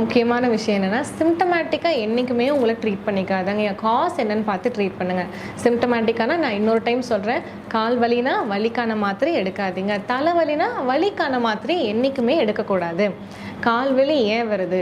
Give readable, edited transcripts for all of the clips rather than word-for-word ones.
முக்கியமான விஷயம் என்னென்னா, சிம்டமேட்டிக்காக என்றைக்குமே உங்களை ட்ரீட் பண்ணிக்காதங்க. காஸ் என்னன்னு பார்த்து ட்ரீட் பண்ணுங்கள். சிம்டமேட்டிக்கானா நான் இன்னொரு டைம் சொல்கிறேன், கால் வலினா வலிக்கான மாத்திரை எடுக்காதீங்க. தலைவலினா வலிக்கான மாத்திரை என்றைக்குமே எடுக்கக்கூடாது. கால் வலி ஏன் வருது?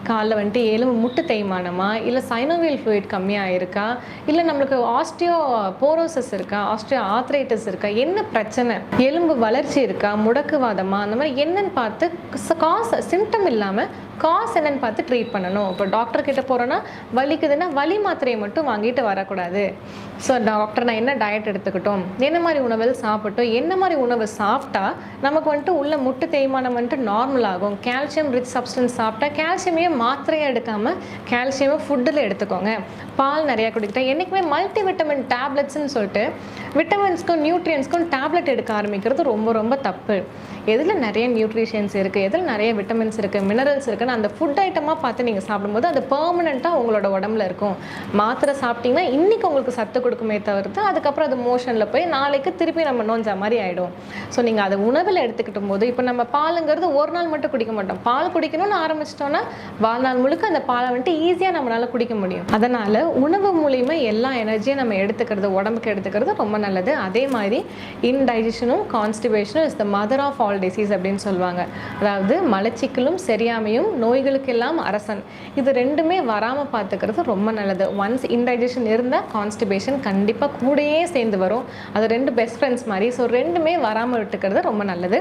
காலில் வந்துட்டு எலும்பு முட்டு தேய்மானமா, இல்லை சைனோவியல் ஃப்ளூயிட் கம்மியாக இருக்கா, இல்லை நம்மளுக்கு ஆஸ்டியோ போரோசிஸ் இருக்கா, ஆஸ்டியோ ஆர்த்ரைட்டிஸ் இருக்கா, என்ன பிரச்சனை, எலும்பு வளர்ச்சி இருக்கா, முடக்குவாதமா, அந்த மாதிரி என்னன்னு பார்த்து காஸ் சிம்டம் இல்லாமல் காஸ் என்னன்னு பார்த்து ட்ரீட் பண்ணணும். இப்போ டாக்டர் கிட்ட போகிறோன்னா வலிக்குதுன்னா வலி மாத்திரையை மட்டும் வாங்கிட்டு வரக்கூடாது. ஸோ டாக்டர் நான் என்ன டயட் எடுத்துக்கிட்டோம், என்ன மாதிரி உணவு சாப்பிட்டோம், என்ன மாதிரி உணவு சாப்பிட்டா நமக்கு வந்துட்டு உள்ள முட்டு தேய்மானம் வந்துட்டு நார்மல் ஆகும். கால்சியம் ரிச் சப்ஸ்டன்ஸ் சாப்பிட்டா கால்சியமே மாத்திரையாக எடுக்காமல் கால்சியமே ஃபுட்டில் எடுத்துக்கோங்க. பால் நிறையா குடிக்கிட்டா என்றைக்குமே மல்டி விட்டமின் டேப்லெட்ஸ்ன்னு சொல்லிட்டு விட்டமின்ஸ்க்கும் நியூட்ரியன்ஸ்க்கும் டேப்லெட் எடுக்க ஆரம்பிக்கிறது ரொம்ப ரொம்ப தப்பு. எதில் நிறைய நியூட்ரிஷன்ஸ் இருக்குது, எதில் நிறைய விட்டமின்ஸ் இருக்குது, மினரல்ஸ் இருக்குன்னு அந்த ஃபுட் ஐட்டமாக பார்த்து நீங்கள் சாப்பிடும்போது அது பெர்மனெண்ட்டாக உங்களோட உடம்புல இருக்கும். மாத்திரை சாப்பிட்டீங்கன்னா இன்றைக்கி உங்களுக்கு சத்து கொடுக்குமே தவிர்த்து அதுக்கப்புறம் அது மோஷனில் போய் நாளைக்கு திருப்பி நம்ம நோஞ்ச மாதிரி ஆகிடும். ஸோ நீங்கள் அதை உணவில் எடுத்துக்கிட்டும் போது இப்போ நம்ம பாலுங்கிறது ஒரு நாள் மட்டும் குடிக்க மாட்டோம். பால் குடிக்கணும்னு ஆரம்பிச்சிட்டோன்னா வாழ்நாள் முழுக்க அந்த பாலை வந்துட்டு ஈஸியாக நம்மளால் குடிக்க முடியும். அதனால் உணவு மூலிமா எல்லா எனர்ஜியும் நம்ம எடுத்துக்கிறது, உடம்புக்கு எடுத்துக்கிறது ரொம்ப நல்லது. அதே மாதிரி இன்டைஜஷனும் கான்ஸ்டிபேஷனும் is the mother of all disease அப்படின்னு சொல்லுவாங்க. அதாவது மலச்சிக்கலும் சரியாமையும் நோய்களுக்கெல்லாம் அரசன். இது ரெண்டுமே வராமல் பார்த்துக்கிறது ரொம்ப நல்லது. ஒன்ஸ் இன்டைஜஷன் இருந்தால் கான்ஸ்டிபேஷன் கண்டிப்பாக கூடயே சேர்ந்து வரும். அது ரெண்டு பெஸ்ட் ஃப்ரெண்ட்ஸ் மாதிரி. ஸோ ரெண்டுமே வராமல் விட்டுக்கிறது ரொம்ப நல்லது.